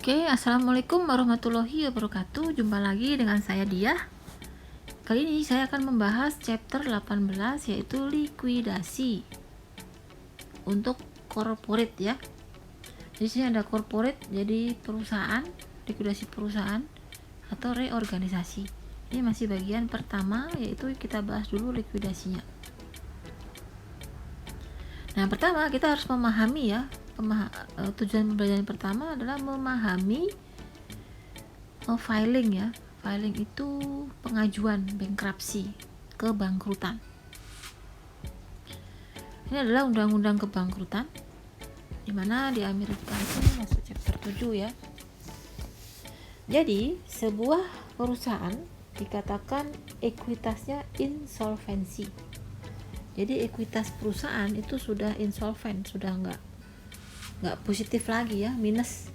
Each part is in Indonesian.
Oke, assalamualaikum warahmatullahi wabarakatuh. Jumpa lagi dengan saya Diah. Kali ini saya akan membahas chapter 18, yaitu likuidasi untuk corporate ya. Di sini ada corporate, jadi perusahaan, likuidasi perusahaan atau reorganisasi. Ini masih bagian pertama, yaitu kita bahas dulu likuidasinya. Nah, pertama kita harus memahami ya. Tujuan pembelajaran pertama adalah memahami filing ya. Filing itu pengajuan bankruptcy, kebangkrutan. Ini adalah undang-undang kebangkrutan, dimana di Amerika itu masuk chapter 7 ya. Jadi sebuah perusahaan dikatakan ekuitasnya insolvensi. Jadi ekuitas perusahaan itu sudah insolven, sudah nggak positif lagi ya, minus.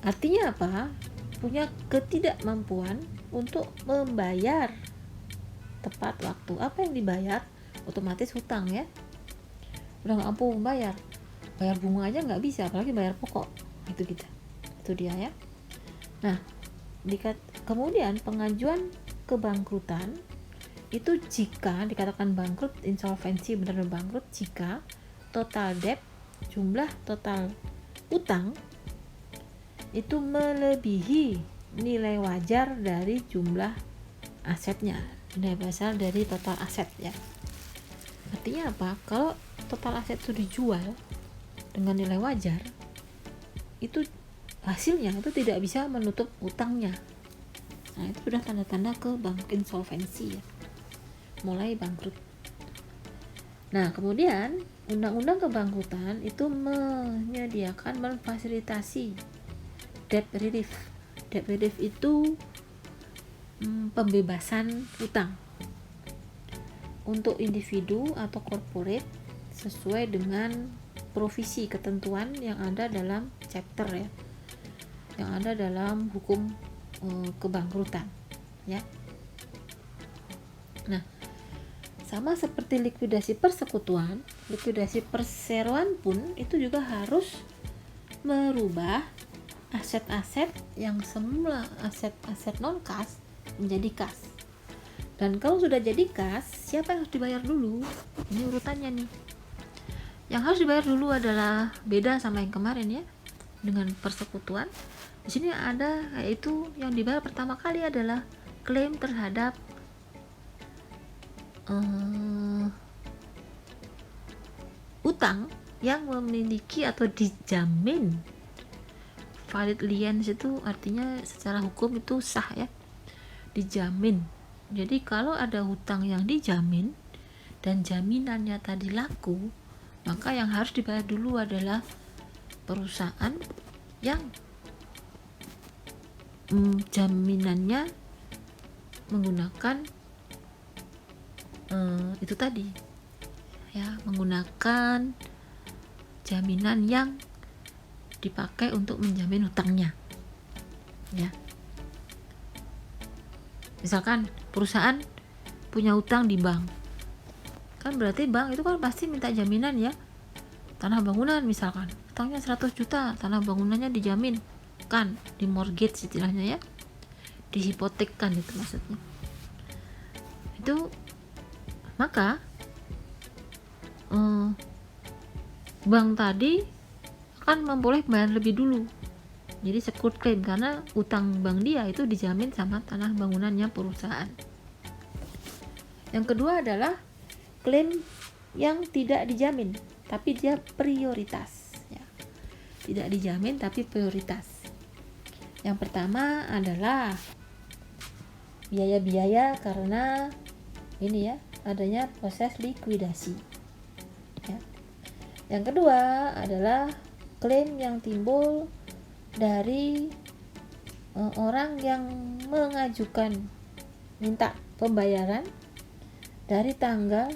Artinya apa? Punya ketidakmampuan untuk membayar tepat waktu. Apa yang dibayar? Otomatis hutang ya. Udah nggak mampu membayar, bayar bunga aja nggak bisa, apalagi bayar pokok. Itu dia ya. Nah, kemudian pengajuan kebangkrutan itu jika dikatakan bangkrut, insolvensi benar-benar bangkrut jika total debt, jumlah total utang itu melebihi nilai wajar dari jumlah asetnya, nilai wajar dari total aset ya. Artinya apa? Kalau total aset itu dijual dengan nilai wajar, itu hasilnya itu tidak bisa menutup utangnya. Nah, itu sudah tanda-tanda ke insolvensi ya, mulai bangkrut. Nah, kemudian undang-undang kebangkrutan itu menyediakan, memfasilitasi debt relief. Debt relief itu pembebasan utang untuk individu atau corporate sesuai dengan provisi ketentuan yang ada dalam chapter ya, yang ada dalam hukum kebangkrutan ya. Nah, sama seperti likuidasi persekutuan, likuidasi perseroan pun itu juga harus merubah aset-aset yang semula aset-aset non-kas menjadi kas. Dan kalau sudah jadi kas, siapa yang harus dibayar dulu? Ini urutannya nih. Yang harus dibayar dulu adalah beda sama yang kemarin ya, dengan persekutuan. Di sini ada, yaitu yang dibayar pertama kali adalah klaim terhadap utang yang memiliki atau dijamin valid liens. Itu artinya secara hukum itu sah ya, dijamin. Jadi kalau ada hutang yang dijamin dan jaminannya tadi laku, maka yang harus dibayar dulu adalah perusahaan yang jaminannya menggunakan itu tadi ya, menggunakan jaminan yang dipakai untuk menjamin hutangnya ya. Misalkan perusahaan punya hutang di bank, kan berarti bank itu kan pasti minta jaminan ya. Tanah bangunan misalkan hutangnya 100 juta, tanah bangunannya dijamin kan, di mortgage istilahnya ya, dihipotekkan itu maksudnya. Itu maka bank tadi akan memboleh bayar lebih dulu, jadi secured claim, karena utang bank dia itu dijamin sama tanah bangunannya perusahaan. Yang kedua adalah klaim yang tidak dijamin tapi dia prioritas ya. Tidak dijamin tapi prioritas. Yang pertama adalah biaya-biaya karena ini ya, adanya proses likuidasi ya. Yang kedua adalah klaim yang timbul dari orang yang mengajukan minta pembayaran dari tanggal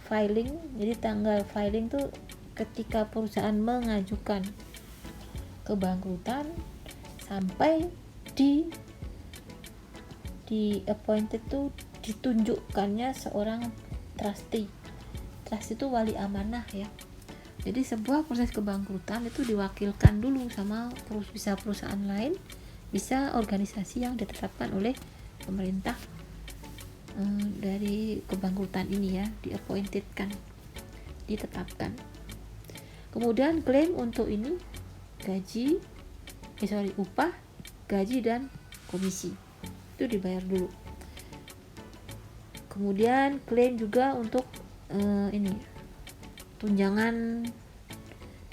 filing. Jadi tanggal filing tuh ketika perusahaan mengajukan kebangkrutan sampai di appointed tuh ditunjukkannya seorang trustee. Trustee itu wali amanah ya. Jadi sebuah proses kebangkrutan itu diwakilkan dulu sama bisa perusahaan lain, bisa organisasi yang ditetapkan oleh pemerintah dari kebangkrutan ini ya, ditetapkan. Kemudian klaim untuk ini upah, gaji dan komisi itu dibayar dulu. Kemudian klaim juga untuk tunjangan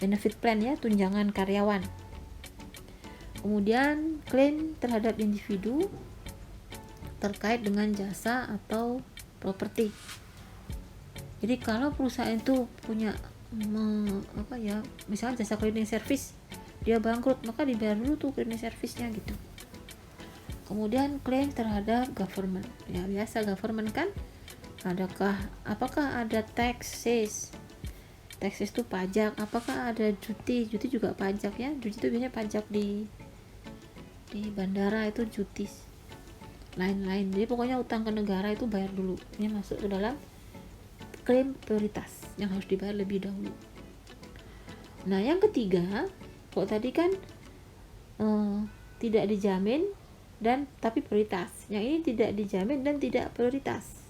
benefit plan ya, tunjangan karyawan. Kemudian klaim terhadap individu terkait dengan jasa atau properti. Jadi kalau perusahaan itu punya misalnya jasa cleaning service, dia bangkrut, maka dibayar dulu tuh cleaning service-nya gitu. Kemudian klaim terhadap government. Ya biasa government kan, apakah ada taxes itu pajak, apakah ada cuti juga pajak ya. Cuti itu biasanya pajak di bandara itu cuti, lain-lain. Jadi pokoknya utang ke negara itu bayar dulu, ini masuk ke dalam klaim prioritas yang harus dibayar lebih dahulu. Nah yang ketiga, kok tadi kan tidak dijamin tapi prioritas, yang ini tidak dijamin dan tidak prioritas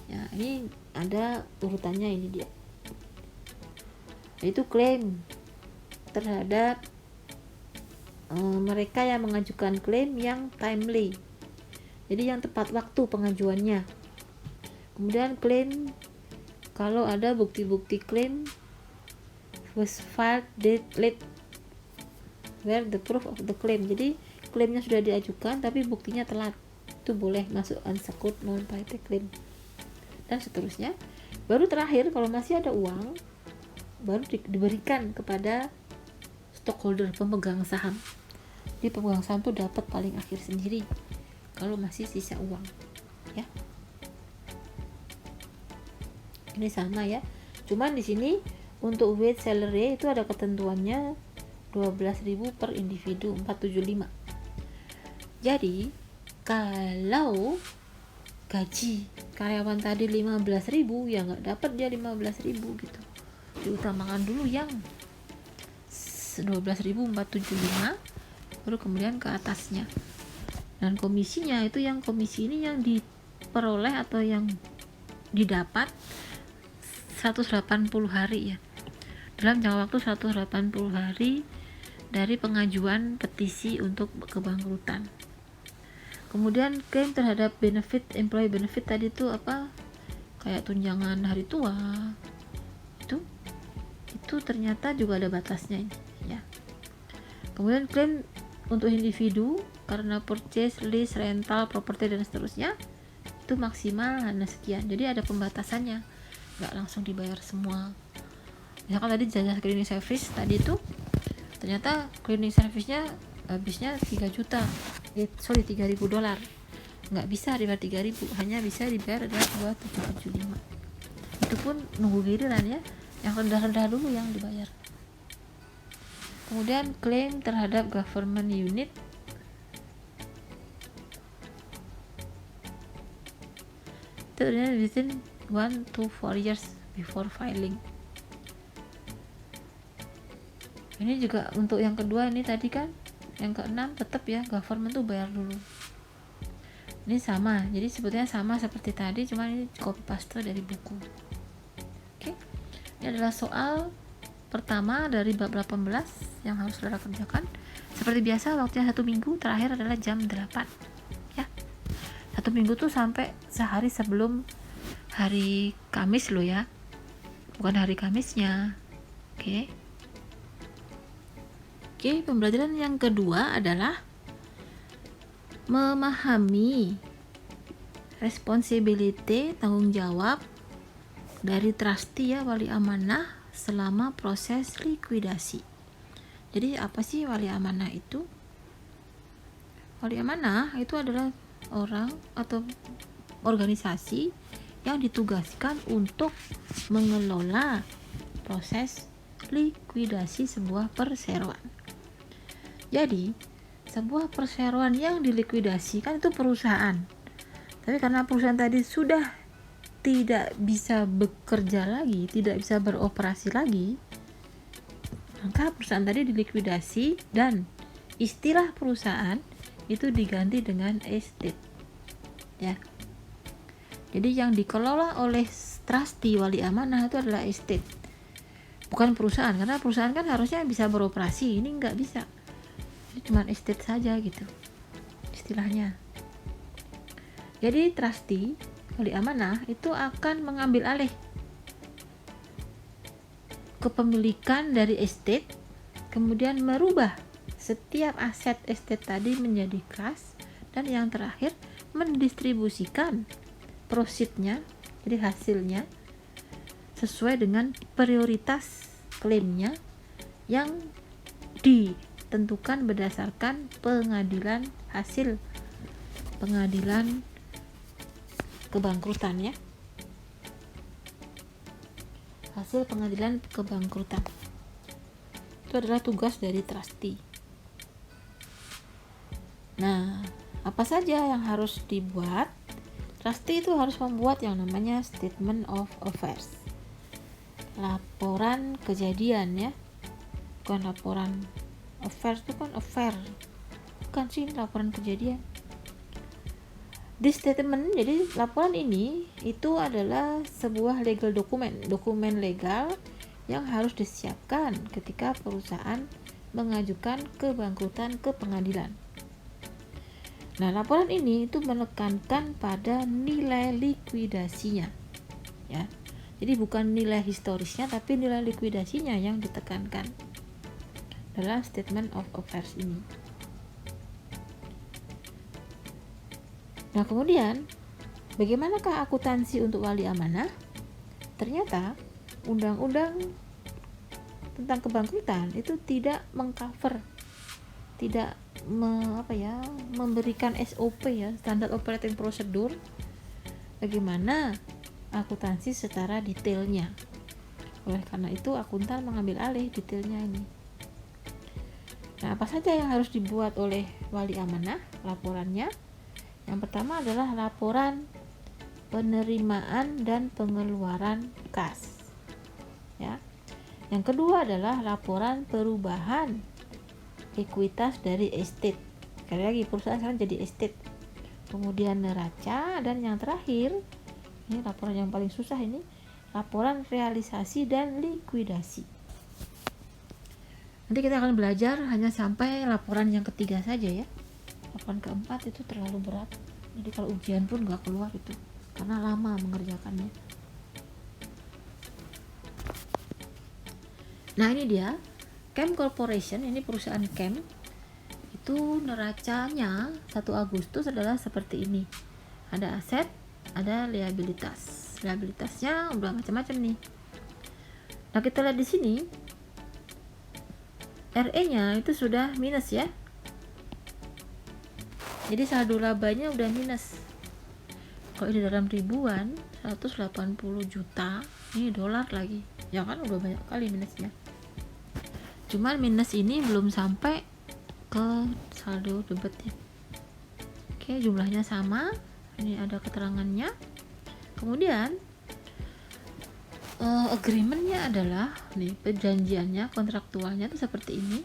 ya. Ini ada urutannya, ini dia, yaitu klaim terhadap mereka yang mengajukan klaim yang timely, jadi yang tepat waktu pengajuannya. Kemudian klaim kalau ada bukti-bukti klaim was filed late where the proof of the claim, jadi klaimnya sudah diajukan tapi buktinya telat, itu boleh masuk unsecured non-party claim dan seterusnya. Baru terakhir kalau masih ada uang, baru diberikan kepada stockholder, pemegang saham. Jadi pemegang saham tuh dapat paling akhir sendiri kalau masih sisa uang ya. Ini sama ya, cuman di sini untuk wage salary itu ada ketentuannya 12.000 per individu, 475. Jadi kalau gaji karyawan tadi 15.000 ya nggak dapat dia 15.000 gitu, diutamakan dulu yang 12.475 baru kemudian ke atasnya. Dan komisinya itu yang komisi ini yang diperoleh atau yang didapat 180 hari ya, dalam jangka waktu 180 hari dari pengajuan petisi untuk kebangkrutan. Kemudian klaim terhadap employee benefit tadi itu apa, kayak tunjangan hari tua, itu ternyata juga ada batasnya ini ya. Kemudian klaim untuk individu karena purchase, lease, rental, properti dan seterusnya itu maksimal hanya sekian, jadi ada pembatasannya, nggak langsung dibayar semua. Misalkan tadi jasa cleaning service tadi itu ternyata cleaning service-nya habisnya 3 juta, $3.000, nggak bisa dibayar 3.000, hanya bisa dibayar adalah 2.775. Itu pun nunggu giliran ya, yang rendah-rendah dulu yang dibayar. Kemudian klaim terhadap government unit itu within 1 to 4 years before filing. Ini juga untuk yang kedua, ini tadi kan yang keenam tetap ya, government tuh bayar dulu. Ini sama, jadi sebetulnya sama seperti tadi, cuma ini copy paste dari buku. Oke, ini adalah soal pertama dari bab 18 yang harus saudara kerjakan. Seperti biasa waktunya 1 minggu, terakhir adalah jam 8 ya. 1 minggu tuh sampai sehari sebelum hari Kamis loh ya, bukan hari Kamisnya. Oke, pembelajaran yang kedua adalah memahami responsibility, tanggung jawab dari trustee ya, wali amanah selama proses likuidasi. Jadi apa sih wali amanah itu? Wali amanah itu adalah orang atau organisasi yang ditugaskan untuk mengelola proses likuidasi sebuah perseroan. Jadi sebuah perseroan yang dilikuidasi kan itu perusahaan, tapi karena perusahaan tadi sudah tidak bisa bekerja lagi, tidak bisa beroperasi lagi, maka perusahaan tadi dilikuidasi dan istilah perusahaan itu diganti dengan estate, ya. Jadi yang dikelola oleh trustee wali amanah itu adalah estate, bukan perusahaan, karena perusahaan kan harusnya bisa beroperasi, ini nggak bisa, ini cuma estate saja gitu istilahnya. Jadi trustee wali amanah itu akan mengambil alih kepemilikan dari estate, kemudian merubah setiap aset estate tadi menjadi kas, dan yang terakhir mendistribusikan proceednya, jadi hasilnya sesuai dengan prioritas klaimnya yang ditentukan berdasarkan pengadilan hasil pengadilan kebangkrutan, ya, hasil pengadilan kebangkrutan. Itu adalah tugas dari trustee. Nah, apa saja yang harus dibuat? Trustee itu harus membuat yang namanya statement of affairs, laporan kejadian, ya, bukan laporan affairs, itu kan affair, bukan sih laporan kejadian. Di statement, jadi laporan ini itu adalah sebuah legal dokumen legal yang harus disiapkan ketika perusahaan mengajukan kebangkrutan ke pengadilan. Nah, laporan ini itu menekankan pada nilai likuidasinya, ya. Jadi bukan nilai historisnya, tapi nilai likuidasinya yang ditekankan dalam statement of affairs ini. Nah, kemudian bagaimanakah akuntansi untuk wali amanah? Ternyata undang-undang tentang kebangkrutan itu tidak mengcover, tidak memberikan SOP, ya, standar operating procedure, bagaimana akuntansi secara detailnya. Oleh karena itu akuntan mengambil alih detailnya ini. Nah, apa saja yang harus dibuat oleh wali amanah laporannya? Yang pertama adalah laporan penerimaan dan pengeluaran kas, ya. Yang kedua adalah laporan perubahan ekuitas dari estate. Sekali lagi, perusahaan sekarang jadi estate. Kemudian neraca, dan yang terakhir, ini laporan yang paling susah ini, laporan realisasi dan likuidasi. Nanti kita akan belajar hanya sampai laporan yang ketiga saja, ya. Laporan keempat itu terlalu berat, jadi kalau ujian pun gak keluar itu, karena lama mengerjakannya. Nah, ini dia Chem Corporation, ini perusahaan Chem. Itu neracanya 1 Agustus adalah seperti ini. Ada aset, ada liabilitas. Liabilitasnya udah macam-macam nih. Nah, kita lihat di sini RE-nya itu sudah minus, ya. Jadi saldo labanya udah minus. Kalau ini dalam ribuan, 180 juta, ini dolar lagi, ya kan, udah banyak kali minusnya. Cuman minus ini belum sampai ke saldo debitnya. Oke, jumlahnya sama, ini ada keterangannya. Kemudian agreementnya adalah nih, perjanjiannya, kontraktualnya itu seperti ini.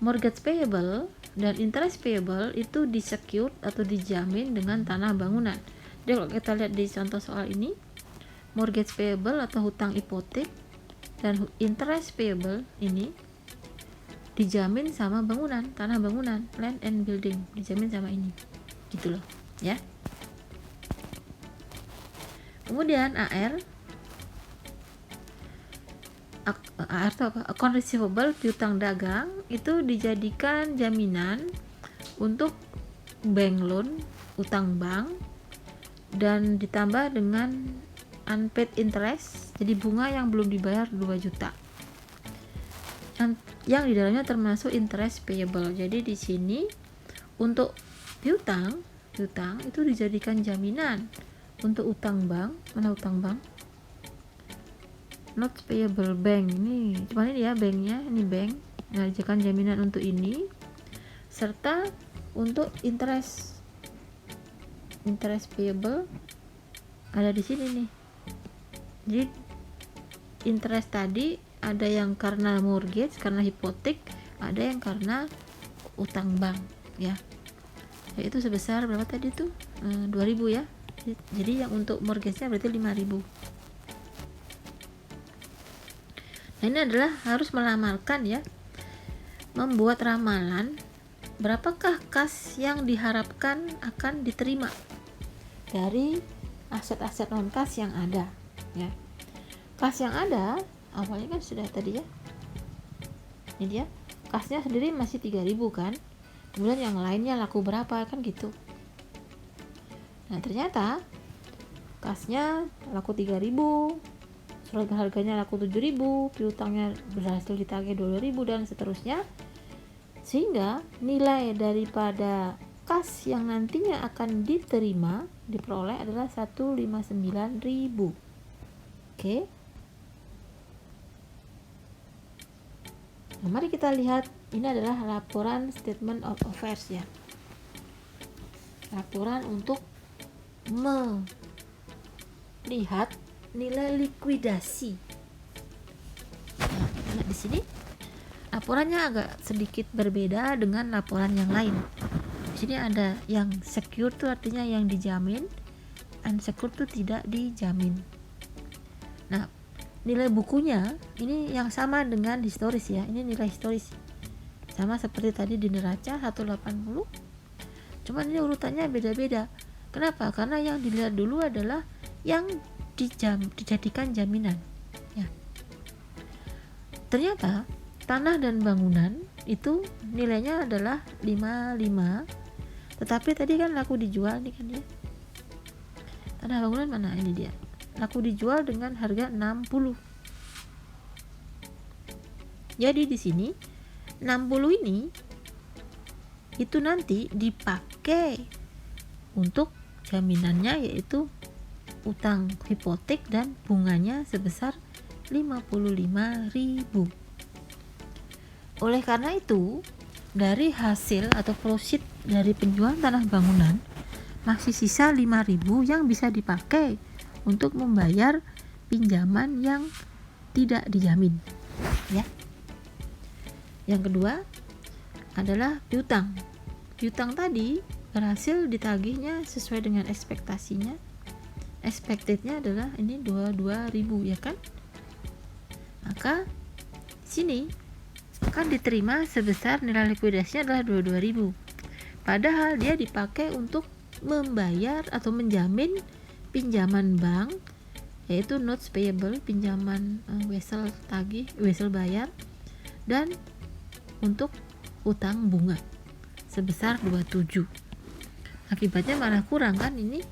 Mortgage payable dan interest payable itu disecure atau dijamin dengan tanah bangunan. Jadi kalau kita lihat di contoh soal ini, mortgage payable atau hutang hipotek dan interest payable ini dijamin sama bangunan, tanah bangunan, land and building, dijamin sama ini, gitu loh, ya. Kemudian AR itu apa? Account receivable, piutang dagang itu dijadikan jaminan untuk bank loan, utang bank, dan ditambah dengan unpaid interest, jadi bunga yang belum dibayar 2 juta. Yang di dalamnya termasuk interest payable. Jadi di sini untuk piutang itu dijadikan jaminan untuk utang bank. Mana utang bank? Not payable bank, ini cuman ini, ya, banknya ini bank. Nah, dijadikan jaminan untuk ini, serta untuk interest payable ada di sini nih. Jadi interest tadi ada yang karena mortgage, karena hipotek, ada yang karena utang bank ya. Yaitu sebesar berapa tadi tuh? 2000 ya. Jadi yang untuk mortgage-nya berarti 5000. Nah, ini adalah harus melamalkan ya. Membuat ramalan berapakah kas yang diharapkan akan diterima dari aset-aset non kas yang ada ya. Kas yang ada awalnya kan sudah tadi ya. Ini dia. Kasnya sendiri masih 3000 kan. Kemudian yang lainnya laku berapa kan gitu. Nah, ternyata kasnya laku 3000, surat harganya laku 7000, piutangnya berhasil ditagih 20.000 dan seterusnya. Sehingga nilai daripada kas yang nantinya akan diterima diperoleh adalah 159.000. Oke. Nah, mari kita lihat, ini adalah laporan statement of affairs ya. Laporan untuk melihat nilai likuidasi. Nah, di sini laporannya agak sedikit berbeda dengan laporan yang lain. Di sini ada yang secure itu artinya yang dijamin, unsecure itu tidak dijamin. Nah, nilai bukunya ini yang sama dengan historis ya. Ini nilai historis. Sama seperti tadi di neraca 180. Cuman ini urutannya beda-beda. Kenapa? Karena yang dilihat dulu adalah yang dijadikan jaminan ya. Ternyata tanah dan bangunan itu nilainya adalah 55. Tetapi tadi kan laku dijual nih kan ya. Tanah bangunan mana ini dia? Laku dijual dengan harga 60. Jadi di sini 60 ini itu nanti dipakai untuk jaminannya, yaitu utang hipotek dan bunganya sebesar 55.000. Oleh karena itu, dari hasil atau proceed dari penjualan tanah bangunan masih sisa 5.000 yang bisa dipakai untuk membayar pinjaman yang tidak dijamin ya. Yang kedua adalah piutang. Piutang tadi berhasil ditagihnya sesuai dengan ekspektasinya. Expectednya adalah ini 22.000 ya kan. Maka sini akan diterima sebesar nilai likuidasinya adalah 22.000. Padahal dia dipakai untuk membayar atau menjamin pinjaman bank, yaitu notes payable, pinjaman wesel tagih, wesel bayar, dan untuk utang bunga sebesar 27. Akibatnya malah kurang kan ini.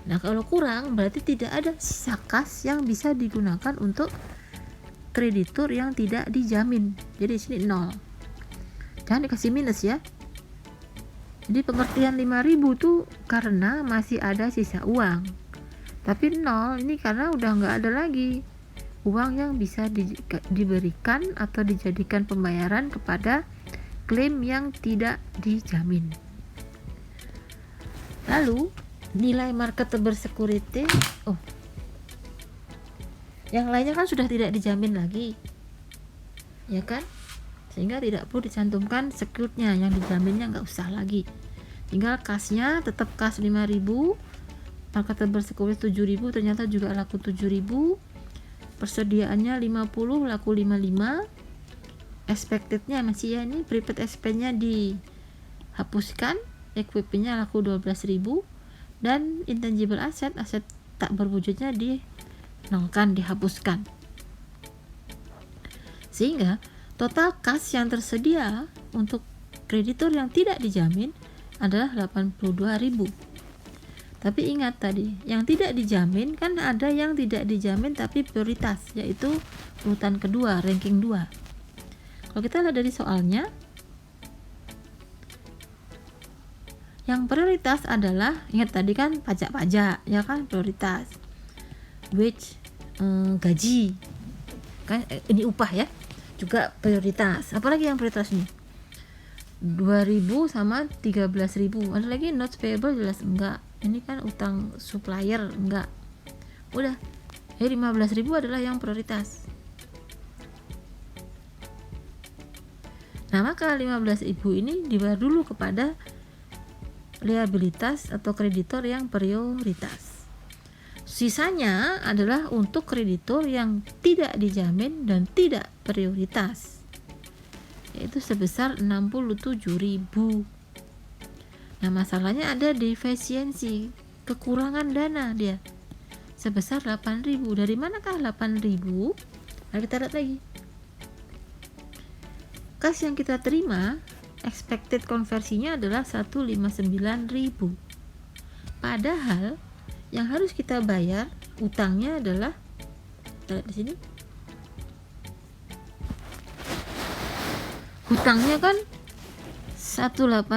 Nah, kalau kurang berarti tidak ada sisa kas yang bisa digunakan untuk kreditur yang tidak dijamin. Jadi di sini 0. Jangan dikasih minus ya. Jadi pengertian 5.000 tuh karena masih ada sisa uang. Tapi 0 ini karena udah nggak ada lagi uang yang bisa diberikan atau dijadikan pembayaran kepada klaim yang tidak dijamin. Lalu nilai marketable security, yang lainnya kan sudah tidak dijamin lagi ya kan, sehingga tidak perlu dicantumkan securednya, yang dijaminnya nggak usah lagi. Tinggal kasnya tetap kas 5.000, marketable security 7.000, ternyata juga laku 7.000, persediaannya 50, laku 55, expectednya masih ya, ini prepaid expense-nya dihapuskan, equipment-nya laku 12.000, dan intangible aset tak berwujudnya dinolkan, dihapuskan. Sehingga total kas yang tersedia untuk kreditur yang tidak dijamin adalah 82.000. Tapi ingat tadi, yang tidak dijamin kan ada yang tidak dijamin tapi prioritas, yaitu urutan kedua, ranking 2. Kalau kita lihat dari soalnya, yang prioritas adalah, ingat tadi kan pajak-pajak ya kan, prioritas. Wage, gaji kan, ini upah ya, juga prioritas. Apalagi yang prioritas nih, 2.000 sama 13.000. Ada lagi notes payable, jelas enggak. Ini kan utang supplier, enggak. Udah, jadi 15.000 adalah yang prioritas. Nah, maka 15.000 ini dibayar dulu kepada liabilitas atau kreditor yang prioritas. Sisanya adalah untuk kreditor yang tidak dijamin dan tidak prioritas, yaitu sebesar 67.000. Nah, masalahnya ada defisiensi, kekurangan dana dia sebesar 8.000. Dari manakah 8.000? Nah, kita lihat lagi. Kas yang kita terima expected konversinya adalah 159.000. Padahal yang harus kita bayar utangnya adalah, kita lihat di sini. Hutangnya kan 180.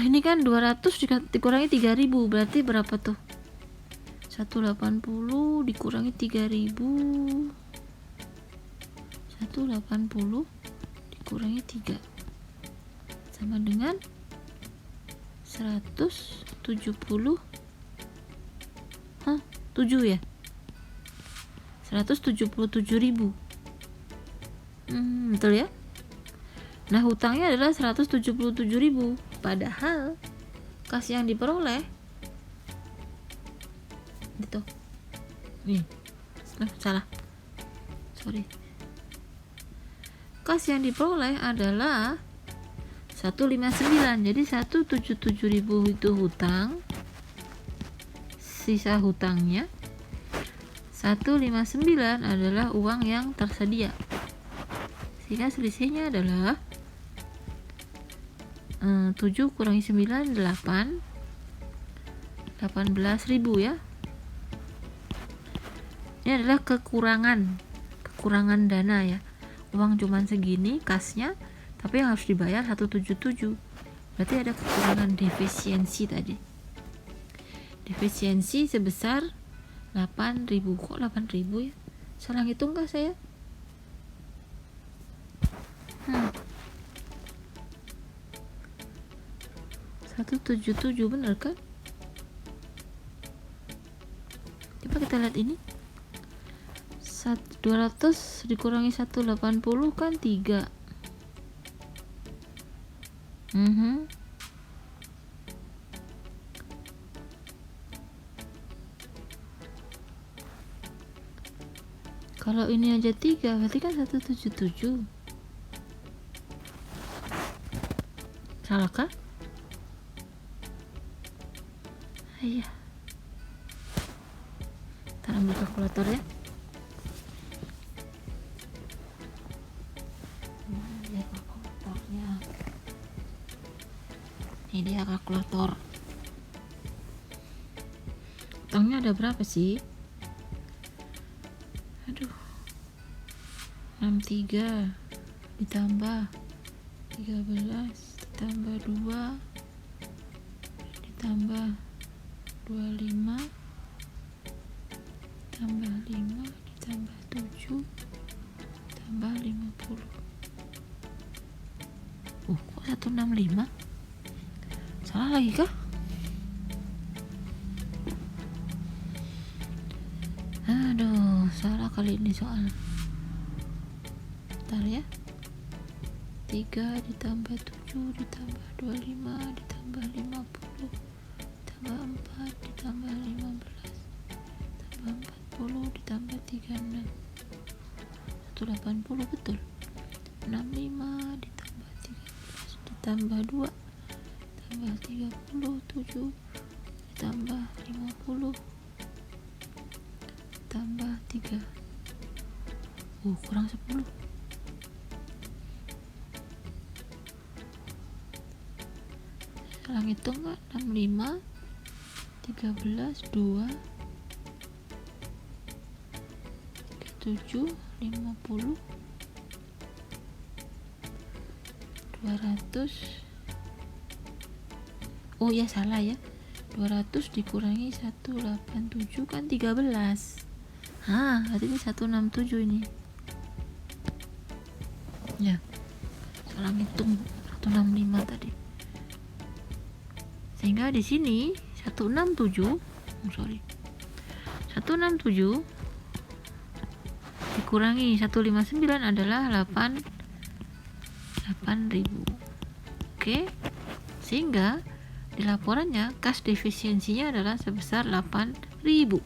Ini kan 200 dikurangi 3.000, berarti berapa tuh? 180 dikurangi 3.000, 180 dikurangi 3 sama dengan 170, 7 ya, 177.000. Betul ya. Nah, hutangnya adalah 177.000, padahal kas yang diperoleh gitu nih, salah, sorry, kas yang diperoleh adalah 159. Jadi 177.000 itu hutang, sisa hutangnya 159 adalah uang yang tersedia, sehingga selisihnya adalah 7 kurangi 9, 18.000 ya. Ini adalah kekurangan dana ya. Uang cuman segini kasnya, tapi yang harus dibayar 177. Berarti ada kekurangan defisiensi tadi. Defisiensi sebesar 8.000. Kok 8.000 ya? Salah hitung kah saya? 177 bener kan? Coba kita lihat ini. 200 dikurangi 180 kan 3. Kalau ini aja 3, berarti kan 177. Salah kah? Iya. Kita ambil kalkulator ya. Ini dia kalkulator. Utangnya ada berapa sih? Aduh. 63 ditambah 13 ditambah 2 ditambah 25 ditambah 5 ditambah 7 ditambah 50. Kok 165? Salah lagi kah? Aduh, salah kali ini soal. Bentar ya. 3 ditambah 7 ditambah 25 ditambah 50 ditambah 4 ditambah 15 ditambah 40 ditambah 36, 180 betul. 65 ditambah 13 ditambah 2 ditambah 37 ditambah 50 ditambah 3. Kurang 10. Salah ngitung nggak? 65 13 2 37 50 200. Oh ya, salah ya. 200 dikurangi 187 kan 13. Berarti ini 167 ini. Ya, salah ngitung. 165 tadi. Sehingga di sini 167 dikurangi 159 adalah 8.000. Oke. Sehingga di laporannya cash defisiensinya adalah sebesar 8.000.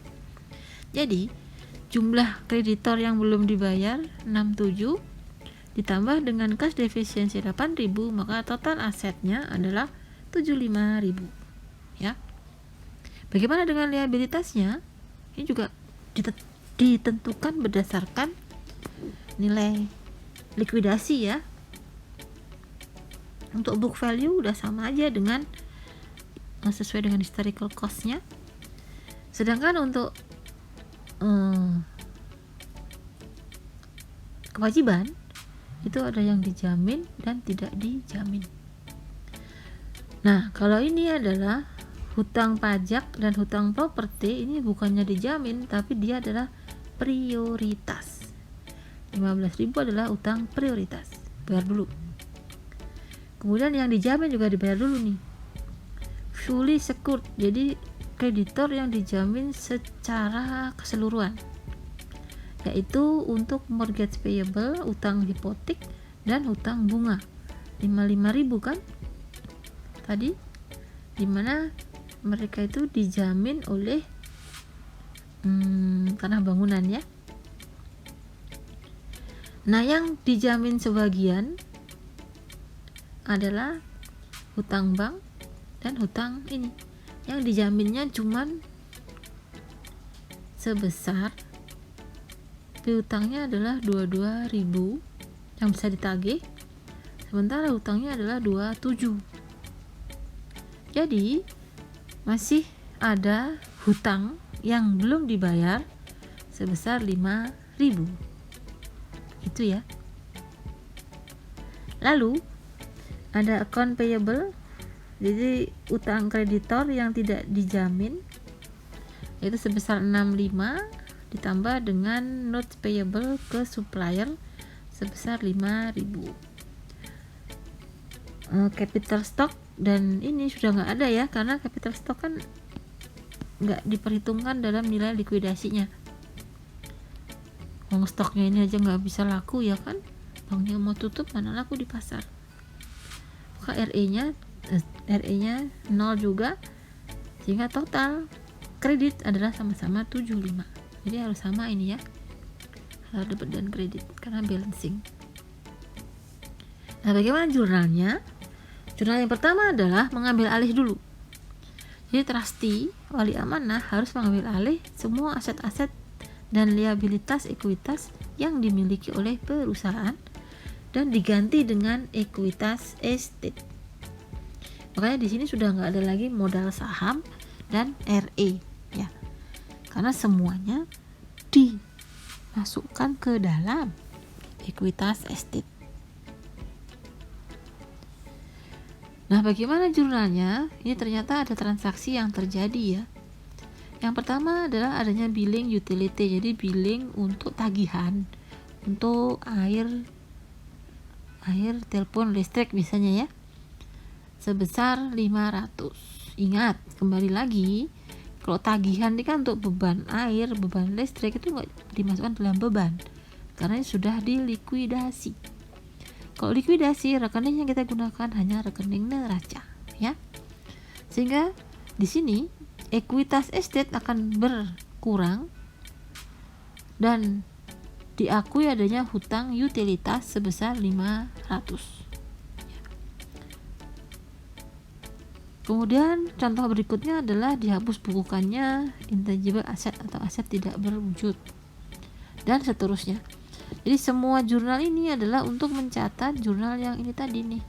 Jadi jumlah kreditor yang belum dibayar 67 ditambah dengan cash defisiensi 8.000, maka total asetnya adalah 75.000 ya. Bagaimana dengan liabilitasnya? Ini juga ditentukan berdasarkan nilai likuidasi ya. Untuk book value udah sama aja dengan sesuai dengan historical cost-nya. Sedangkan untuk kewajiban itu ada yang dijamin dan tidak dijamin. Nah, kalau ini adalah hutang pajak dan hutang properti, ini bukannya dijamin tapi dia adalah prioritas. 15.000 adalah utang prioritas, bayar dulu. Kemudian yang dijamin juga dibayar dulu nih, fully secured, jadi kreditor yang dijamin secara keseluruhan, yaitu untuk mortgage payable, utang hipotek, dan hutang bunga. 55.000 kan tadi, dimana mereka itu dijamin oleh tanah bangunan ya. Nah, yang dijamin sebagian adalah hutang bank dan hutang ini. Yang dijaminnya cuman sebesar piutangnya adalah 22.000 yang bisa ditagih, sementara hutangnya adalah 27. Jadi masih ada hutang yang belum dibayar sebesar 5.000 gitu ya. Lalu ada account payable, jadi utang kreditor yang tidak dijamin, yaitu sebesar 65 ditambah dengan notes payable ke supplier sebesar 5.000. Capital stock dan ini sudah nggak ada ya, karena capital stock kan nggak diperhitungkan dalam nilai likuidasinya. Stoknya ini aja nggak bisa laku ya kan, banknya mau tutup, mana laku di pasar. Maka RE-nya 0 juga, sehingga total kredit adalah sama-sama 75. Jadi harus sama ini ya, harus debit dan kredit karena balancing. Nah, bagaimana jurnalnya? Jurnal yang pertama adalah mengambil alih dulu. Jadi trustee, wali amanah, harus mengambil alih semua aset-aset dan liabilitas ekuitas yang dimiliki oleh perusahaan dan diganti dengan ekuitas estate. Makanya di sini sudah nggak ada lagi modal saham dan RE ya, karena semuanya dimasukkan ke dalam ekuitas estate. Nah, bagaimana jurnalnya? Ini ternyata ada transaksi yang terjadi ya. Yang pertama adalah adanya billing utility, jadi billing untuk tagihan untuk air, telepon, listrik misalnya ya, sebesar 500. Ingat, kembali lagi, kalau tagihan ini kan untuk beban air, beban listrik itu nggak dimasukkan dalam beban karena sudah dilikuidasi. Kalau likuidasi, rekening yang kita gunakan hanya rekening neraca ya. Sehingga di sini ekuitas estate akan berkurang dan diakui adanya hutang utilitas sebesar 500. Kemudian contoh berikutnya adalah dihapus bukukannya intangible asset atau aset tidak berwujud dan seterusnya. Jadi semua jurnal ini adalah untuk mencatat jurnal yang ini tadi nih.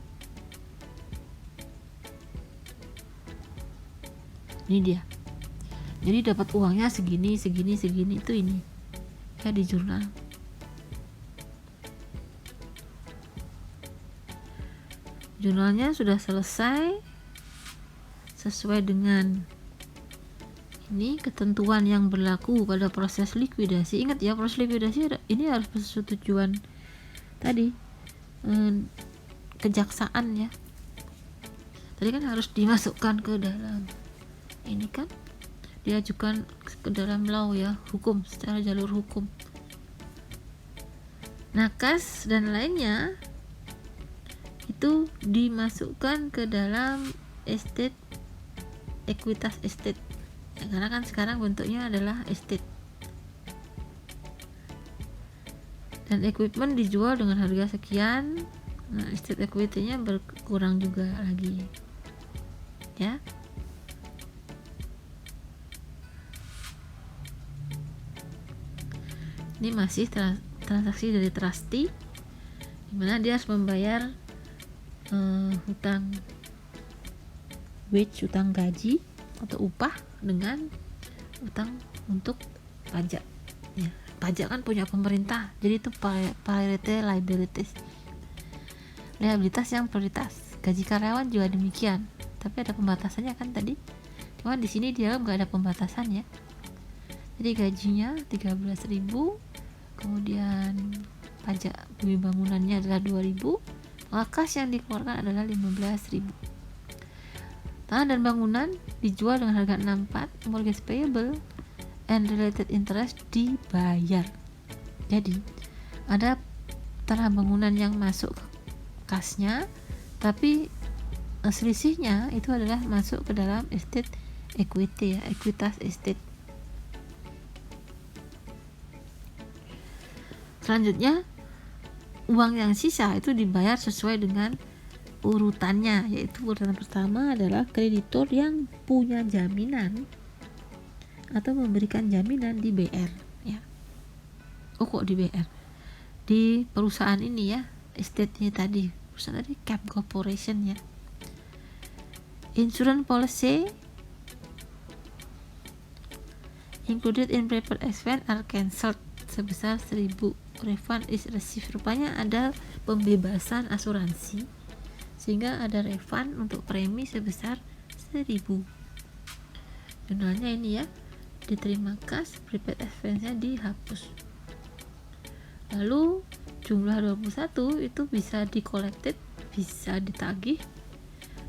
Ini dia. Jadi dapat uangnya segini itu ini. Ya di jurnal. Jurnalnya sudah selesai sesuai dengan ini ketentuan yang berlaku pada proses likuidasi. Ingat ya, proses likuidasi ini harus persetujuan tadi kejaksaan ya. Tadi kan harus dimasukkan ke dalam ini kan, diajukan ke dalam law ya, hukum, secara jalur hukum. Nah, kas dan lainnya itu dimasukkan ke dalam estate, ekuitas estate ya, karena kan sekarang bentuknya adalah estate. Dan equipment dijual dengan harga sekian. Nah, estate equity-nya berkurang juga lagi ya. Ini masih transaksi dari trustee, dimana dia harus membayar hutang wage, hutang gaji atau upah, dengan hutang untuk pajak ya. Pajak kan punya pemerintah, jadi itu priority liabilities, liabilitas yang prioritas. Gaji karyawan juga demikian, tapi ada pembatasannya kan tadi. Cuma di sini dia nggak ada pembatasan ya. Jadi gajinya 13.000, kemudian pajak bumi bangunannya adalah 2.000, maka kas yang dikeluarkan adalah 15.000. Tanah dan bangunan dijual dengan harga 64, mortgage payable and related interest dibayar. Jadi ada tanah bangunan yang masuk ke kasnya, tapi selisihnya itu adalah masuk ke dalam estate equity ya, ekuitas estate. Selanjutnya, uang yang sisa itu dibayar sesuai dengan urutannya, yaitu urutan pertama adalah kreditur yang punya jaminan atau memberikan jaminan di BR ya. Oh, kok di BR? Di perusahaan ini ya, estate-nya tadi, perusahaan tadi Cap Corporation ya. Insurance policy included in prepaid expense are cancelled sebesar 1.000. Refund is received. Rupanya ada pembebasan asuransi sehingga ada refund untuk premi sebesar 1.000. Jurnalnya ini ya, diterima kas, prepaid expense-nya dihapus. Lalu jumlah 21 itu bisa di-collected, bisa ditagih,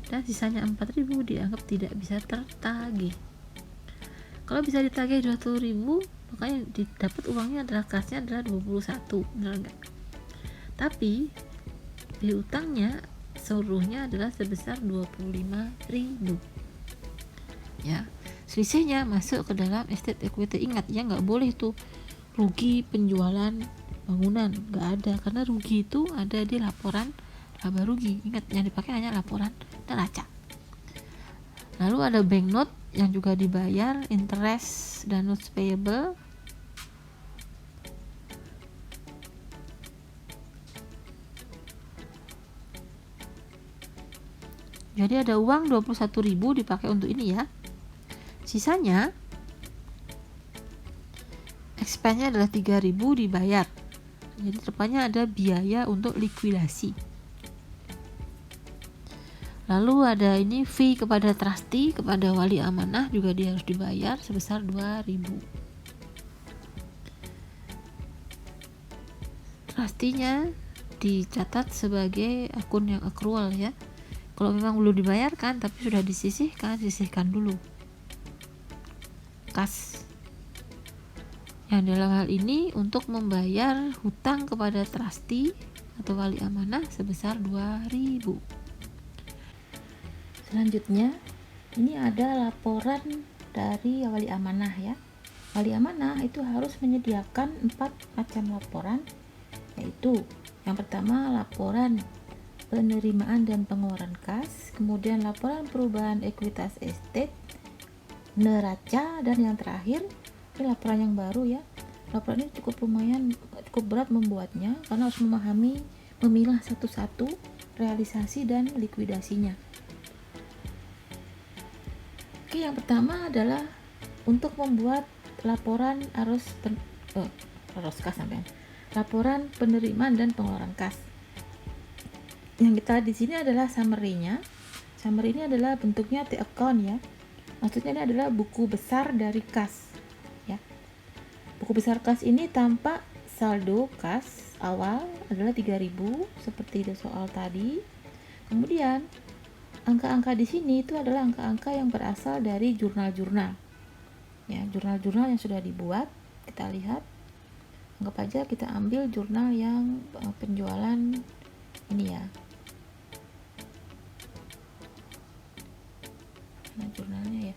dan sisanya 4.000 dianggap tidak bisa tertagih. Kalau bisa ditagih 20.000, makanya didapat uangnya adalah kasnya adalah 21, benar enggak? Tapi di utangnya seluruhnya adalah sebesar 25.000 ya. Selisihnya masuk ke dalam estate equity. Ingat ya, nggak boleh tuh rugi penjualan bangunan, nggak ada, karena rugi itu ada di laporan laba rugi. Ingat, yang dipakai hanya laporan neraca. Lalu ada bank note yang juga dibayar, interest dan notes payable. Jadi ada uang 21.000 dipakai untuk ini ya. Sisanya expense-nya adalah 3.000 dibayar. Jadi depannya ada biaya untuk likuidasi. Lalu ada ini fee kepada trustee, kepada wali amanah juga dia harus dibayar sebesar 2.000. Trustee-nya dicatat sebagai akun yang accrual ya. Kalau memang belum dibayarkan tapi sudah disisihkan, sisihkan dulu kas. Yang dalam hal ini untuk membayar hutang kepada trustee atau wali amanah sebesar 2.000. Selanjutnya, ini ada laporan dari wali amanah ya. Wali amanah itu harus menyediakan 4 macam laporan, yaitu yang pertama laporan penerimaan dan pengeluaran kas, kemudian laporan perubahan ekuitas estate, neraca, dan yang terakhir ini laporan yang baru ya. Laporan ini cukup berat membuatnya karena harus memilah satu-satu realisasi dan likuidasinya. Oke, yang pertama adalah untuk membuat laporan laporan penerimaan dan pengeluaran kas. Yang kita di sini adalah summary-nya. Summary ini adalah bentuknya T-account ya. Maksudnya ini adalah buku besar dari kas ya. Buku besar kas ini tampak saldo kas awal adalah 3.000 seperti di soal tadi. Kemudian angka-angka di sini itu adalah angka-angka yang berasal dari jurnal-jurnal. Ya, jurnal-jurnal yang sudah dibuat, kita lihat. Anggap aja kita ambil jurnal yang penjualan ini ya. Nah, jurnalnya ya.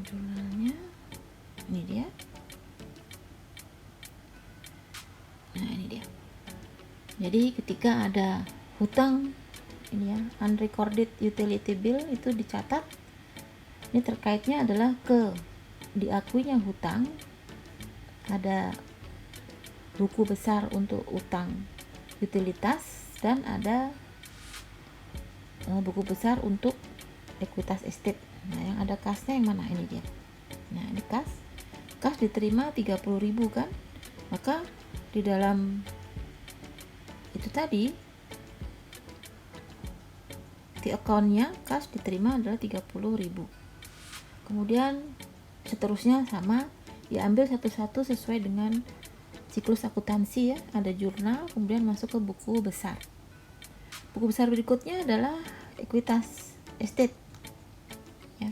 Jurnalnya ini dia. Nah, ini dia. Jadi ketika ada hutang ini ya, unrecorded utility bill itu dicatat. Ini terkaitnya adalah ke diakuinya hutang, ada buku besar untuk utang utilitas, dan ada buku besar untuk ekuitas estate. Nah, yang ada kasnya yang mana? Ini dia. Nah, ini kas diterima 30.000 kan, maka di dalam itu tadi di account-nya kas diterima adalah 30.000. Kemudian seterusnya sama, diambil satu-satu sesuai dengan siklus akuntansi ya. Ada jurnal, kemudian masuk ke buku besar. Buku besar berikutnya adalah ekuitas estate ya.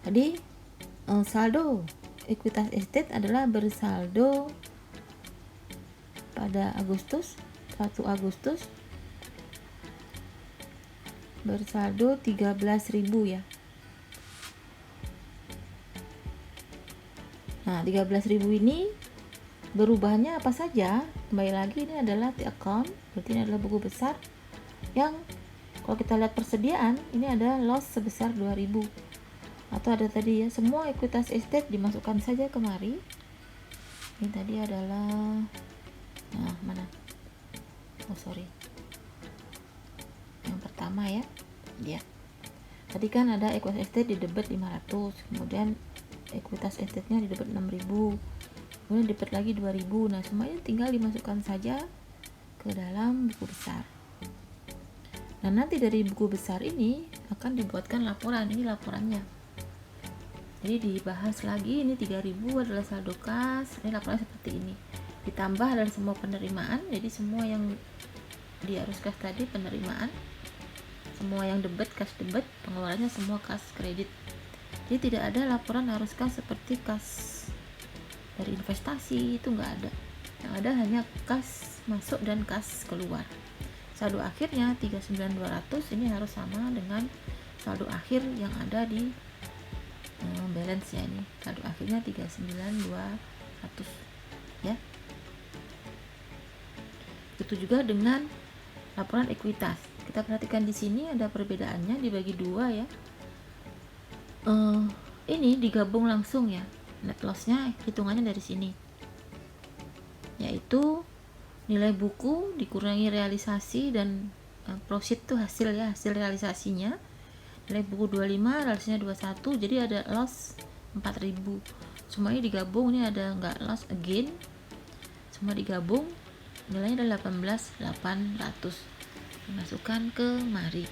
Jadi saldo ekuitas estate adalah bersaldo pada 1 Agustus bersaldo 13.000 ya. Nah, 13.000 ini berubahnya apa saja? Kembali lagi, ini adalah the account, berarti ini adalah buku besar yang kalau kita lihat persediaan, ini ada loss sebesar 2.000. Atau ada tadi ya, semua ekuitas estate dimasukkan saja kemari. Ini tadi adalah, nah mana? Oh sorry, yang pertama ya, dia. Tadi kan ada ekuitas estate di debit 500, kemudian ekuitas estate-nya di debit 6.000, kemudian debit lagi 2.000. Nah, semuanya tinggal dimasukkan saja ke dalam buku besar. Nah, nanti dari buku besar ini akan dibuatkan laporan. Ini laporannya. Jadi dibahas lagi, ini 3.000 adalah saldo kas, ini laporannya seperti ini. Ditambah dari semua penerimaan, jadi semua yang di arus kas tadi penerimaan, semua yang debit, kas debit, pengeluarannya semua kas kredit. Jadi tidak ada laporan arus kas seperti kas dari investasi, itu nggak ada. Yang ada hanya kas masuk dan kas keluar. Saldo akhirnya 39.200 ini harus sama dengan saldo akhir yang ada di balance ya. Ini saldo akhirnya 39.200 ya. Itu juga dengan laporan ekuitas. Kita perhatikan di sini ada perbedaannya, dibagi dua ya. Ini digabung langsung ya. Net loss-nya hitungannya dari sini, yaitu nilai buku dikurangi realisasi, dan profit itu hasil ya, hasil realisasinya. Nilai buku 25, realisasinya 21, jadi ada loss 4.000. Semuanya digabung, ini ada nggak loss again, semua digabung, nilainya adalah 18.800, dimasukkan ke mari.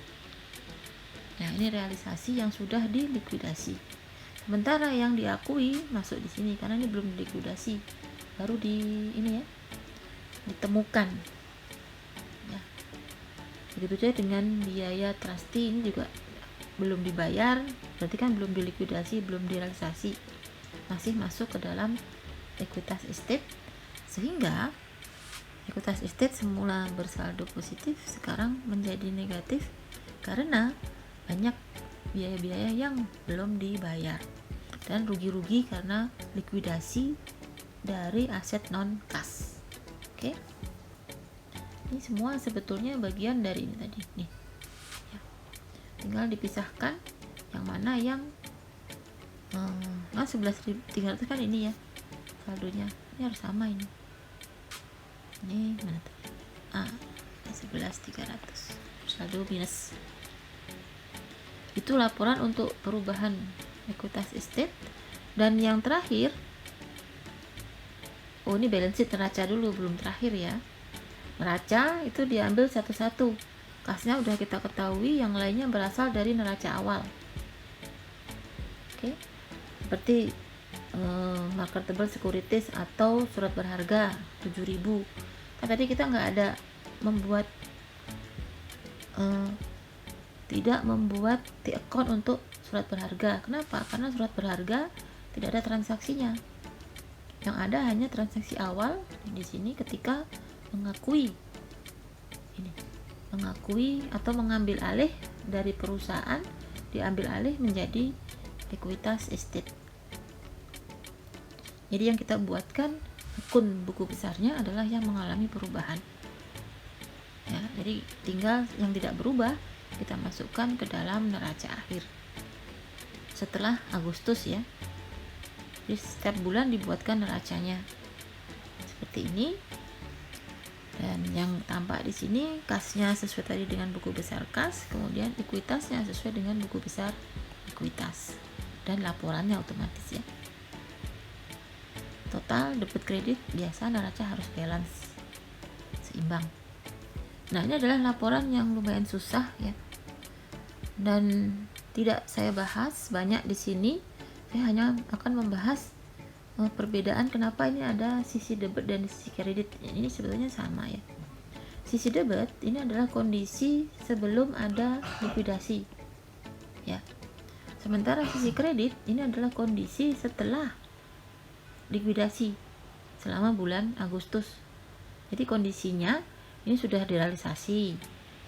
Nah, ini realisasi yang sudah dilikuidasi. Sementara yang diakui masuk di sini karena ini belum dilikuidasi, baru di ini ya, ditemukan. Ya. Begitu juga dengan biaya trustee, ini juga belum dibayar, berarti kan belum dilikuidasi, belum direalisasi, masih masuk ke dalam ekuitas estate, sehingga ekuitas estate semula bersaldo positif sekarang menjadi negatif karena banyak biaya-biaya yang belum dibayar dan rugi-rugi karena likuidasi dari aset non kas. Oke. Ini semua sebetulnya bagian dari ini tadi nih. Tinggal dipisahkan yang mana yang 11.300 kan ini ya saldonya, ini harus sama ini mana tuh 11.300 saldo minus. Itu laporan untuk perubahan ekuitas estate. Dan yang terakhir, ini balance sheet neraca dulu, belum terakhir ya. Neraca itu diambil satu-satu. Kasnya udah kita ketahui, yang lainnya berasal dari neraca awal. Oke. Seperti marketable securities atau surat berharga 7.000. Kan tadi kita nggak ada membuat tidak membuat the account untuk surat berharga. Kenapa? Karena surat berharga tidak ada transaksinya. Yang ada hanya transaksi awal di sini ketika mengakui atau mengambil alih dari perusahaan, diambil alih menjadi ekuitas estate. Jadi yang kita buatkan akun buku besarnya adalah yang mengalami perubahan. Ya, jadi tinggal yang tidak berubah kita masukkan ke dalam neraca akhir setelah Agustus ya. Jadi setiap bulan dibuatkan neracanya seperti ini, dan yang tampak di sini kasnya sesuai tadi dengan buku besar kas, kemudian ekuitasnya sesuai dengan buku besar ekuitas, dan laporannya otomatis ya. Total debit kredit biasa neraca harus balance seimbang. Nah, ini adalah laporan yang lumayan susah ya, dan tidak saya bahas banyak di sini. Saya hanya akan membahas perbedaan kenapa ini ada sisi debit dan sisi kredit. Ini sebetulnya sama ya. Sisi debit ini adalah kondisi sebelum ada likuidasi ya. Sementara sisi kredit ini adalah kondisi setelah likuidasi selama bulan Agustus. Jadi kondisinya ini sudah direalisasi,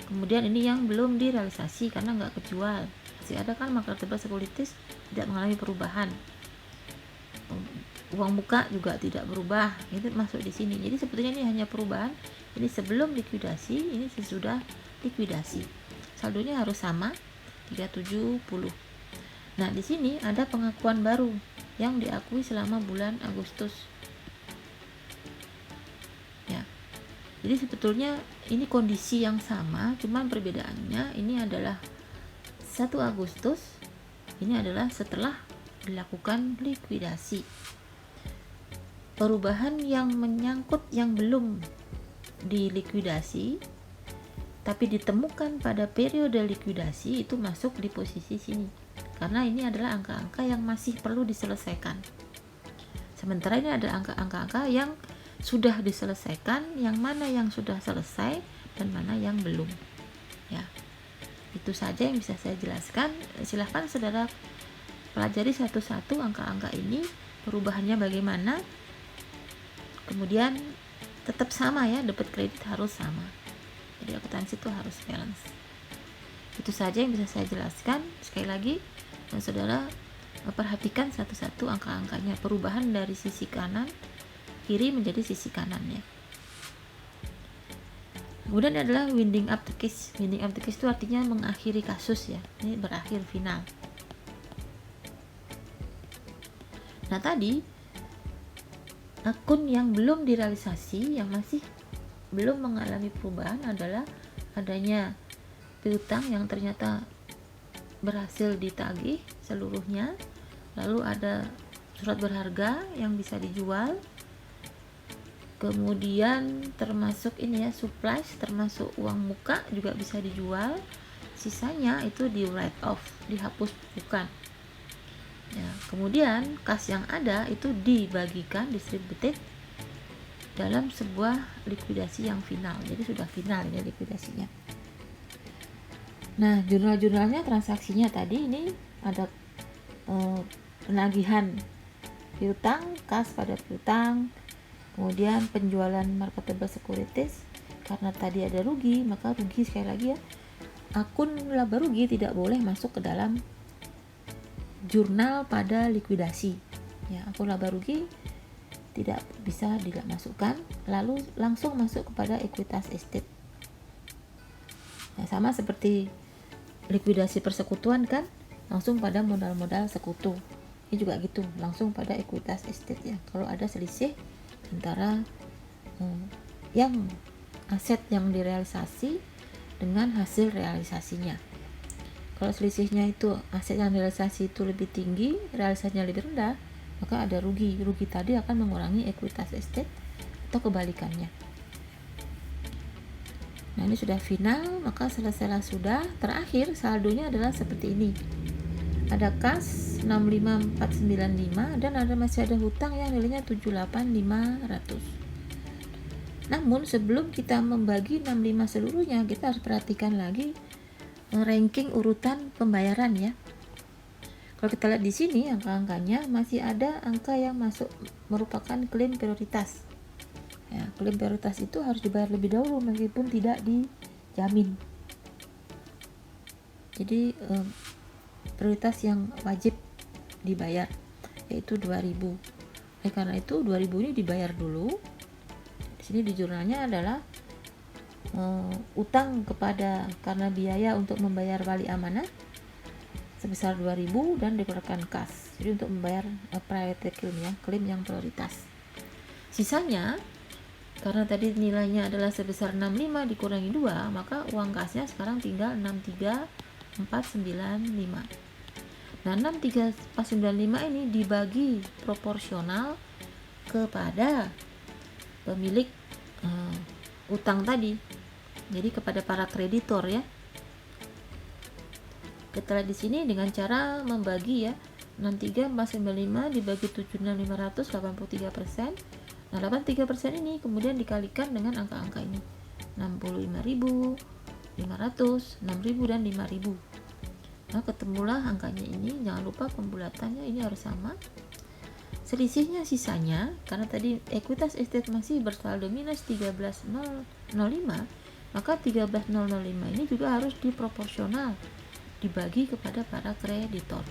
kemudian ini yang belum direalisasi karena nggak kejual. Masih ada kan marketable securities tidak mengalami perubahan, uang muka juga tidak berubah, itu masuk di sini. Jadi sebetulnya ini hanya perubahan, ini sebelum likuidasi, ini sesudah likuidasi. Saldonya harus sama 370. Nah, di sini ada pengakuan baru yang diakui selama bulan Agustus. Ya. Jadi sebetulnya ini kondisi yang sama, cuman perbedaannya ini adalah 1 Agustus ini adalah setelah dilakukan likuidasi. Perubahan yang menyangkut yang belum dilikuidasi tapi ditemukan pada periode likuidasi itu masuk di posisi sini, karena ini adalah angka-angka yang masih perlu diselesaikan. Sementara ini ada angka-angka yang sudah diselesaikan, yang mana yang sudah selesai dan mana yang belum ya. Itu saja yang bisa saya jelaskan. Silahkan saudara pelajari satu-satu angka-angka ini, perubahannya bagaimana. Kemudian tetap sama ya, debit kredit harus sama. Jadi akuntansi itu harus balance. Itu saja yang bisa saya jelaskan. Sekali lagi, saudara perhatikan satu-satu angka-angkanya, perubahan dari sisi kanan kiri menjadi sisi kanan ya. Kemudian adalah winding up the case. Winding up the case itu artinya mengakhiri kasus ya. Ini berakhir final. Nah, tadi akun yang belum direalisasi, yang masih belum mengalami perubahan adalah adanya piutang yang ternyata berhasil ditagih seluruhnya. Lalu ada surat berharga yang bisa dijual. Kemudian termasuk ini ya, supplies, termasuk uang muka juga bisa dijual. Sisanya itu di write off, dihapus bukan ya. Kemudian kas yang ada itu dibagikan, distributed dalam sebuah likuidasi yang final. Jadi sudah final ya likuidasinya. Nah, jurnal-jurnalnya, transaksinya tadi ini ada penagihan piutang, kas pada piutang. Kemudian penjualan marketable securities, karena tadi ada rugi, maka rugi sekali lagi ya. Akun laba rugi tidak boleh masuk ke dalam jurnal pada likuidasi. Ya, akun laba rugi tidak bisa dimasukkan, lalu langsung masuk kepada ekuitas estate. Nah, sama seperti likuidasi persekutuan kan, langsung pada modal-modal sekutu. Ini juga gitu, langsung pada ekuitas estate ya. Kalau ada selisih antara yang aset yang direalisasi dengan hasil realisasinya. Kalau selisihnya itu aset yang direalisasi itu lebih tinggi, realisasinya lebih rendah, maka ada rugi. Rugi tadi akan mengurangi ekuitas estate atau kebalikannya. Nah, ini sudah final, maka selesailah sudah. Terakhir saldonya adalah seperti ini. Ada kas 65495 dan masih ada hutang yang nilainya 78500. Namun sebelum kita membagi 65 seluruhnya, kita harus perhatikan lagi ranking urutan pembayaran ya. Kalau kita lihat di sini angka-angkanya masih ada angka yang masuk merupakan klaim prioritas. Ya, klaim prioritas itu harus dibayar lebih dahulu meskipun tidak dijamin. Jadi prioritas yang wajib dibayar yaitu 2.000. Karena itu 2.000 ini dibayar dulu. Di sini di jurnalnya adalah utang kepada karena biaya untuk membayar wali amanah sebesar 2.000 dan dikeluarkan kas. Jadi untuk membayar priority claim ya, klaim yang prioritas. Sisanya karena tadi nilainya adalah sebesar 65 dikurangi 2, maka uang kasnya sekarang tinggal 63.495. Nah, 63.495 ini dibagi proporsional kepada pemilik utang tadi. Jadi kepada para kreditor ya. Kita lihat di sini dengan cara membagi ya, 63.495 dibagi 76.500 83%. Nah, 83% ini kemudian dikalikan dengan angka-angka ini. 65.500, 6.000 dan 5.000. Nah, ketemulah angkanya ini. Jangan lupa pembulatannya ini harus sama. Selisihnya sisanya karena tadi ekuitas estate masih bersaldo minus 13.005, maka 13.005 ini juga harus diproporsional dibagi kepada para kreditor.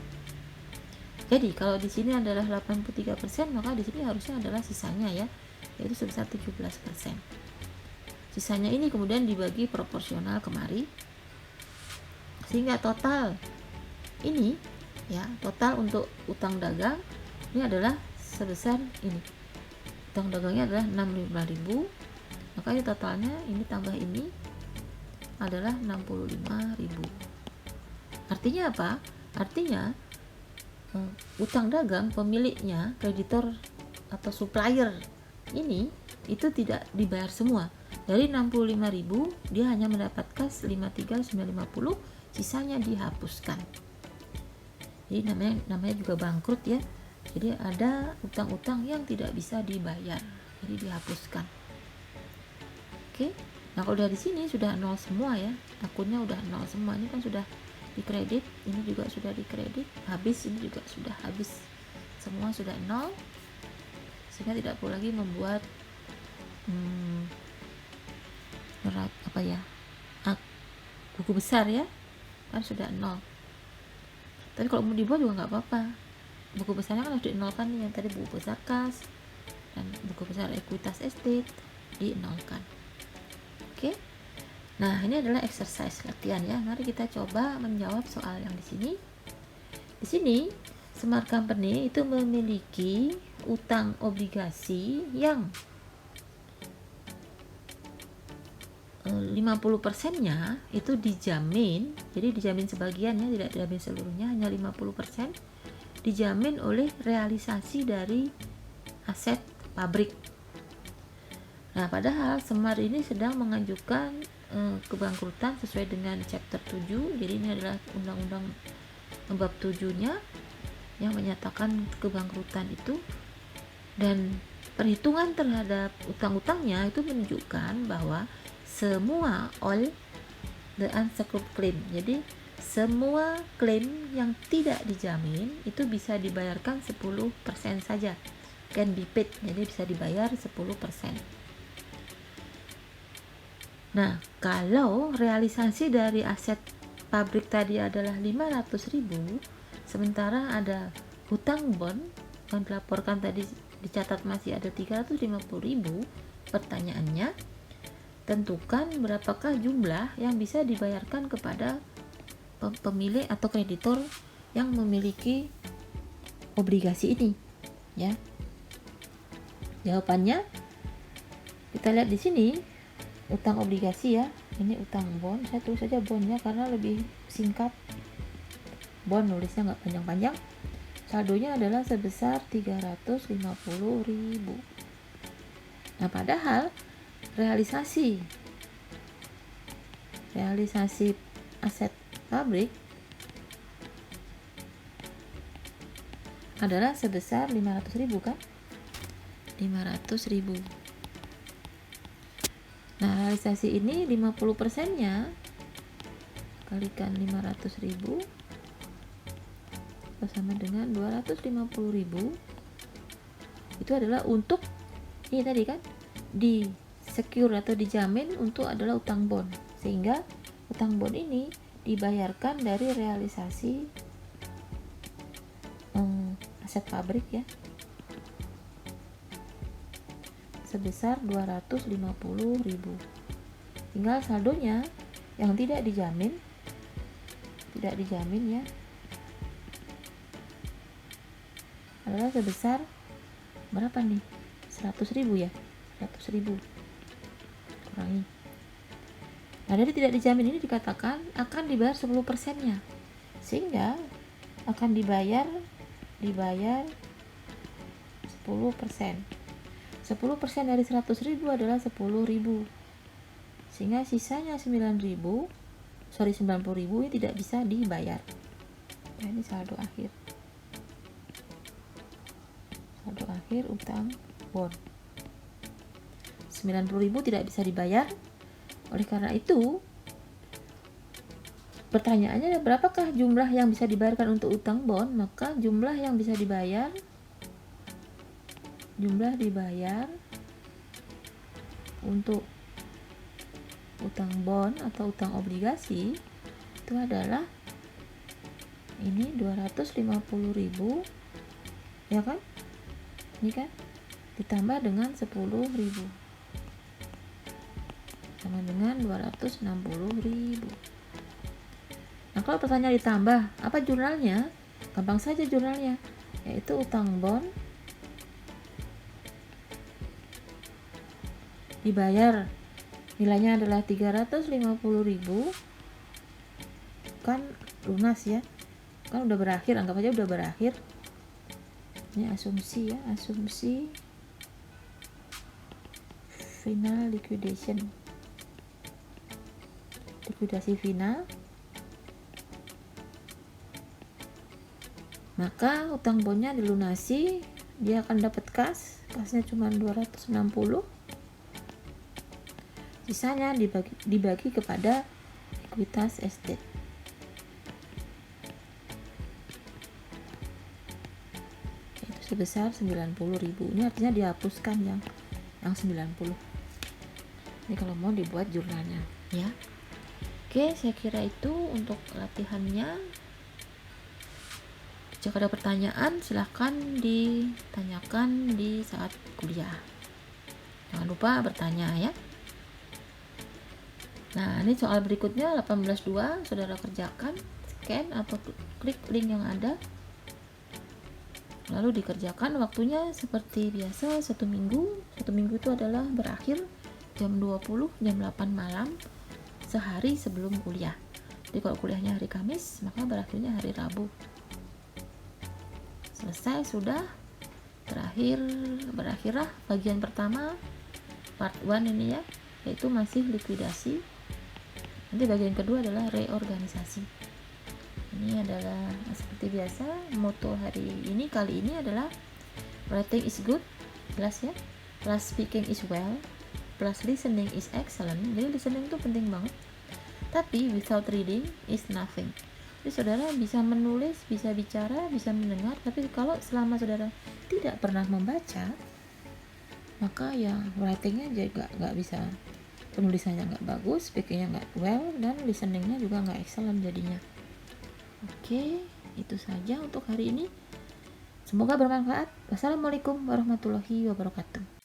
Jadi kalau di sini adalah 83%, maka di sini harusnya adalah sisanya ya, yaitu sebesar 17%. Sisanya ini kemudian dibagi proporsional kemari, sehingga total ini ya, total untuk utang dagang ini adalah sebesar ini. Utang dagangnya adalah 65.000, maka ini totalnya ini tambah ini adalah 65.000. Artinya apa? Artinya utang dagang pemiliknya, kreditor atau supplier ini itu tidak dibayar semua. Dari 65.000 dia hanya mendapat kas 53.950, sisanya dihapuskan. Jadi namanya juga bangkrut ya. Jadi ada utang-utang yang tidak bisa dibayar, jadi dihapuskan. Oke. Nah, kalau udah di sini sudah nol semua ya. Akunnya udah nol semua. Ini kan sudah dikredit, ini juga sudah dikredit, habis, ini juga sudah habis, semua sudah nol, sehingga tidak perlu lagi membuat buku besar ya, kan sudah nol. Tapi kalau mau dibuat juga nggak apa-apa, buku besarnya kan harus dinolkan nih, yang tadi buku besar kas dan buku besar ekuitas estate dinolkan. Oke. Nah, ini adalah exercise latihan ya. Mari kita coba menjawab soal yang di sini. Di sini, Smart Company itu memiliki utang obligasi yang 50%-nya itu dijamin. Jadi dijamin sebagiannya, tidak dijamin seluruhnya, hanya 50% dijamin oleh realisasi dari aset pabrik. Nah, padahal Smart ini sedang mengajukan kebangkrutan sesuai dengan chapter 7. Jadi ini adalah undang-undang bab 7-nya yang menyatakan kebangkrutan itu, dan perhitungan terhadap utang-utangnya itu menunjukkan bahwa semua all the unsecured claim, jadi semua klaim yang tidak dijamin itu bisa dibayarkan 10% saja, can be paid, jadi bisa dibayar 10%. Nah, kalau realisasi dari aset pabrik tadi adalah 500.000, sementara ada hutang bond yang dilaporkan tadi dicatat masih ada 350.000, pertanyaannya, tentukan berapakah jumlah yang bisa dibayarkan kepada pemilik atau kreditor yang memiliki obligasi ini, ya. Jawabannya kita lihat di sini. Utang obligasi ya, ini utang bond, saya tulis saja bondnya karena lebih singkat, bond nulisnya nggak panjang-panjang. Saldonya adalah sebesar 350.000. Nah, padahal realisasi aset pabrik adalah sebesar 500.000 kan, 500.000. Nah, realisasi ini 50%-nya kalikan 500.000 sama dengan 250.000. Itu adalah untuk ini tadi kan, di secure atau dijamin untuk adalah utang bond, sehingga utang bond ini dibayarkan dari realisasi aset pabrik ya, sebesar 250.000. Tinggal saldonya yang tidak dijamin ya adalah sebesar berapa nih? 100.000 ya, 100.000 kurangi. Nah, dari tidak dijamin ini dikatakan akan dibayar 10%-nya, sehingga akan dibayar 10%. 10% dari 100.000 adalah 10.000, sehingga sisanya 90.000 ini tidak bisa dibayar. Nah, ini saldo akhir utang bond. 90.000 tidak bisa dibayar. Oleh karena itu, pertanyaannya, berapakah jumlah yang bisa dibayarkan untuk utang bond? Maka jumlah yang bisa dibayar untuk utang bond atau utang obligasi itu adalah ini 250.000 ya kan, ini kan ditambah dengan 10.000 sama dengan 260.000. Nah, kalau pertanyaan ditambah, apa jurnalnya? Gampang saja jurnalnya, yaitu utang bond dibayar nilainya adalah 350.000, kan lunas ya, kan udah berakhir, anggap aja udah berakhir. Ini asumsi ya, asumsi final liquidation, likuidasi final. Maka utang bondnya dilunasi, dia akan dapat kasnya cuma 260, sisanya dibagi kepada ekuitas estate. Itu sebesar 90.000. Ini artinya dihapuskan yang 90. Ini kalau mau dibuat jurnalnya ya. Oke, saya kira itu untuk latihannya. Jika ada pertanyaan, silahkan ditanyakan di saat kuliah. Jangan lupa bertanya ya. Nah, ini soal berikutnya 18.2, saudara kerjakan, scan atau klik link yang ada, lalu dikerjakan. Waktunya seperti biasa 1 minggu. 1 minggu itu adalah berakhir jam 20, jam 8 malam, sehari sebelum kuliah. Jadi kalau kuliahnya hari Kamis, maka berakhirnya hari Rabu. Selesai sudah, berakhirlah bagian pertama part 1 ini ya, yaitu masih likuidasi. Nanti bagian kedua adalah reorganisasi. Ini adalah seperti biasa, moto kali ini adalah writing is good, jelas ya, plus speaking is well, plus listening is excellent. Jadi listening itu penting banget, tapi without reading is nothing. Jadi saudara bisa menulis, bisa bicara, bisa mendengar, tapi kalau selama saudara tidak pernah membaca, maka ya writingnya juga nggak bisa, penulisannya nggak bagus, speakingnya nggak well, dan listeningnya juga nggak excellent jadinya. Oke, itu saja untuk hari ini. Semoga bermanfaat. Wassalamualaikum warahmatullahi wabarakatuh.